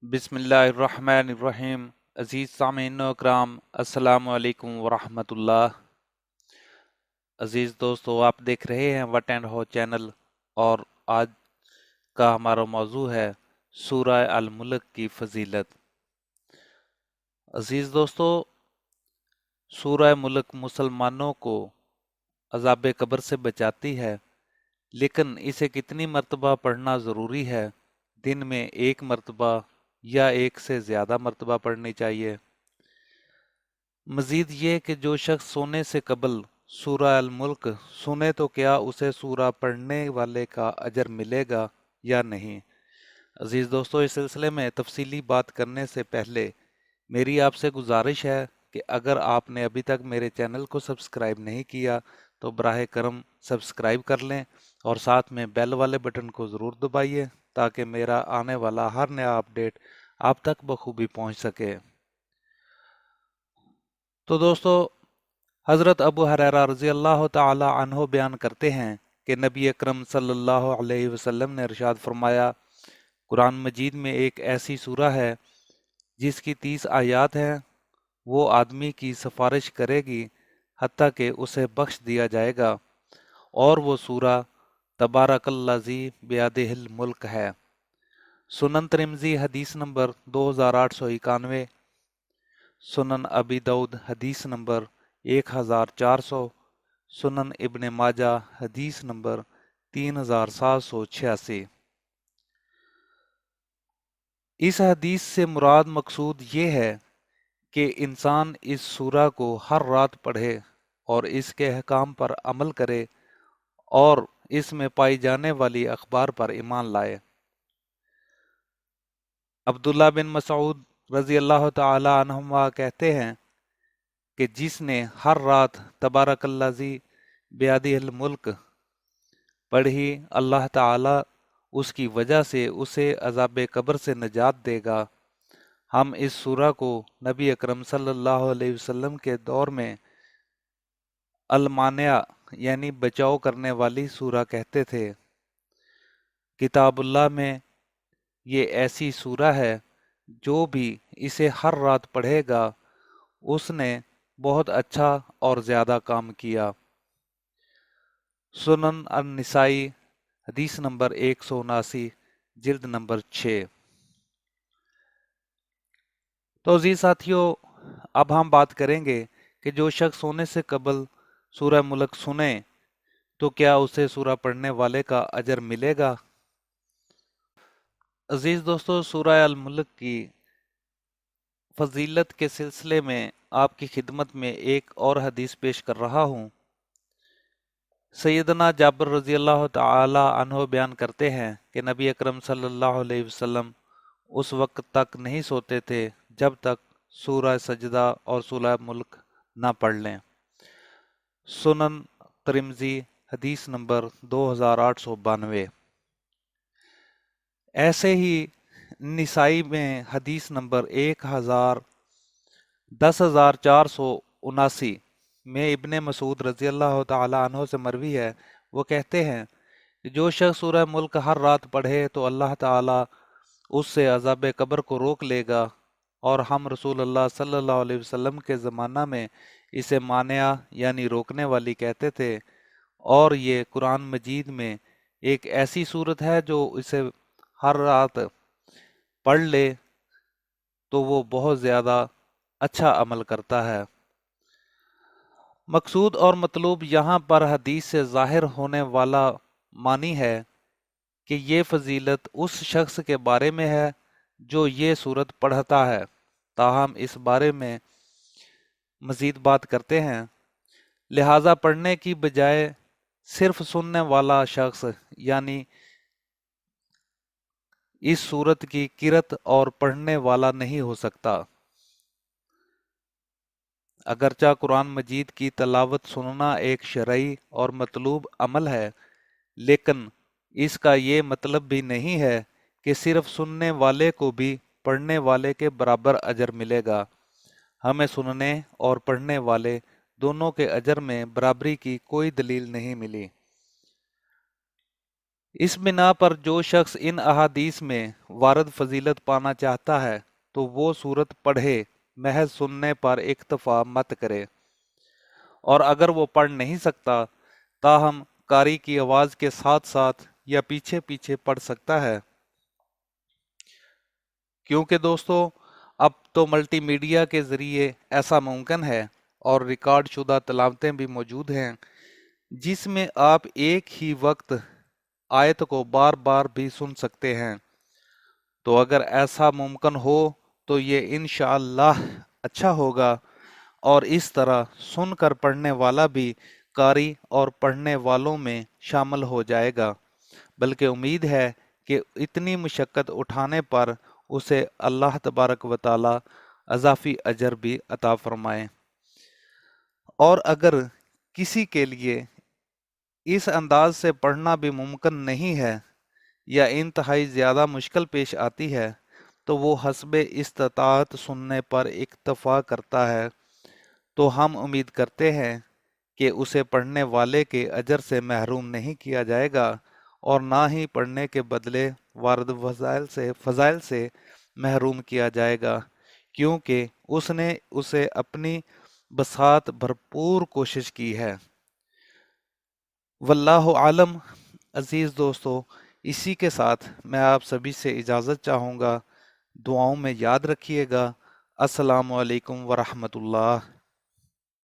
बिस्मिल्लाहिर्रहमानिर्रहीम। अज़ीज़ सामीन कराम, अस्सलामु अलैकुम वरहमतुल्लाह। अज़ीज़ दोस्तों, आप देख रहे हैं वट एंड हो चैनल, और आज का हमारा मौजू है सूरह अल मुल्क की फजीलत। अज़ीज़ दोस्तों, सूरह मुल्क मुसलमानों को अज़ाब कब्र से बचाती है, लेकिन इसे कितनी मर्तबा पढ़ना ज़रूरी है? दिन में एक मर्तबा या एक से ज़्यादा मर्तबा पढ़नी चाहिए? मजीद ये कि जो शख्स सोने से कबल सूरह अल मुल्क सुने तो क्या उसे सूरह पढ़ने वाले का अजर मिलेगा या नहीं? अजीज दोस्तों, इस सिलसिले में तफसीली बात करने से पहले मेरी आपसे गुजारिश है कि अगर आपने अभी तक मेरे चैनल को सब्सक्राइब नहीं किया तो बराह करम सब्सक्राइब कर लें, और साथ में बेल वाले बटन को ज़रूर दबाइए ताकि मेरा आने वाला हर नया अपडेट आप तक बखूबी पहुंच सके। तो दोस्तों, हज़रत अबू हुरैरा रज़ी अल्लाह ताला अन्हो बयान करते हैं कि नबी अकरम सल्लल्लाहु अलैहि वसल्लम ने इरशाद फरमाया, कुरान मजीद में एक ऐसी सूरह है जिसकी 30 आयत हैं। वो आदमी की सिफारिश करेगी हत्ता कि उसे बख्श दिया जाएगा, और वो सूरह तबारकल्लज़ी बियदिहिल मुल्क है। सुनन तिरमिज़ी हदीस नंबर 2891, सुनन अबी दाऊद हदीस नंबर 1400, सुनन इब्ने माजा हदीस नंबर 3786। इस हदीस से मुराद मकसूद ये है कि इंसान इस सूरा को हर रात पढ़े और इसके अहकाम पर अमल करे और इसमें पाई जाने वाली अखबार पर ईमान लाए। अब्दुल्ला बिन मसऊद रजी अल्लाह तआला अन्हुमा कहते हैं कि जिसने हर रात तबारकल्लाजी बियादिल मुल्क पढ़ी, अल्लाह ताला उसकी वजह से उसे अजाब कब्र से निजात देगा। हम इस सूरा को नबी अकरम सल्लल्लाहु अलैहि वसल्लम के दौर में अलमानिया यानी बचाव करने वाली सूरा कहते थे। किताबुल्लाह में ये ऐसी सूरा है जो भी इसे हर रात पढ़ेगा उसने बहुत अच्छा और ज्यादा काम किया। सुनन अन-निसाई हदीस नंबर 179, जिल्द नंबर 6। तो अजीज साथियों, अब हम बात करेंगे कि जो शख्स सोने से कबल सूरह मुल्क सुने तो क्या उसे सूरह पढ़ने वाले का अजर मिलेगा? अजीज दोस्तों, सूरह अल मुल्क की फजीलत के सिलसिले में आपकी खिदमत में एक और हदीस पेश कर रहा हूँ। सैयदना जाबिर रजी अल्लाह तआला अन्हो बयान करते हैं कि नबी अकरम सल्लल्लाहु अलैहि वसल्लम उस वक्त तक नहीं सोते थे जब तक सूरह सजदा और सूरह मुल्क ना पढ़ लें। सुनन तिरमिज़ी हदीस नंबर 2892। ऐसे ही निसाई में हदीस नंबर 10,479 में इब्ने मसूद रजी अल्लाह तआला अन्हो से मरवी है। वो कहते हैं कि जो शख्स सूरह मुल्क हर रात पढ़े तो अल्लाह ताला उससे अज़ाब कब्र को रोक लेगा, और हम रसूल अल्लाह सल्लल्लाहु अलैहि वसल्लम के ज़माना में इसे मानिया यानी रोकने वाली कहते थे। और ये कुरान मजीद में एक ऐसी सूरत है जो इसे हर रात पढ़ ले तो वो बहुत ज़्यादा अच्छा अमल करता है। मकसूद और मतलूब यहाँ पर हदीस से ज़ाहिर होने वाला मानी है कि ये फजीलत उस शख्स के बारे में है जो ये सूरत पढ़ता है। ताहम इस बारे में मज़ीद बात करते हैं, लिहाजा पढ़ने की बजाय सिर्फ सुनने वाला शख्स यानी इस सूरत की किरत और पढ़ने वाला नहीं हो सकता। अगरचा कुरान मजीद की तलावत सुनना एक शरई और मतलूब अमल है, लेकिन इसका ये मतलब भी नहीं है कि सिर्फ सुनने वाले को भी पढ़ने वाले के बराबर अजर मिलेगा। हमें सुनने और पढ़ने वाले दोनों के अजर में बराबरी की कोई दलील नहीं मिली। इस बिना पर जो शख्स इन अहादीस में वारद फजीलत पाना चाहता है तो वो सूरत पढ़े, महज सुनने पर इक्तफा मत करे। और अगर वो पढ़ नहीं सकता ताहम कारी की आवाज़ के साथ साथ या पीछे पीछे पढ़ सकता है। क्योंकि दोस्तों अब तो मल्टीमीडिया के ज़रिए ऐसा मुमकिन है और रिकॉर्ड शुदा तलावतें भी मौजूद हैं जिसमें आप एक ही वक्त आयत को बार बार भी सुन सकते हैं। तो अगर ऐसा मुमकिन हो तो ये इंशाअल्लाह अच्छा होगा और इस तरह सुनकर पढ़ने वाला भी कारी और पढ़ने वालों में शामिल हो जाएगा। बल्कि उम्मीद है कि इतनी मुशक्क़त उठाने पर उसे अल्लाह तबारक व तआला अज़ाफ़ी अजर भी अता फरमाए। और अगर किसी के लिए इस अंदाज से पढ़ना भी मुमकिन नहीं है या इंतहाई ज़्यादा मुश्किल पेश आती है तो वो हस्बे इस्तात सुनने पर इक्तफ़ा करता है, तो हम उम्मीद करते हैं कि उसे पढ़ने वाले के अजर से महरूम नहीं किया जाएगा और ना ही पढ़ने के बदले वारद फ़ज़ाइल से महरूम किया जाएगा, क्योंकि उसने उसे अपनी बसात भरपूर कोशिश की है। वल्लाहु आलम। अज़ीज़ दोस्तों, इसी के साथ मैं आप सभी से इजाज़त चाहूँगा। दुआओं में याद रखिएगा। अस्सलामु अलैकुम वरहमतुल्लाह।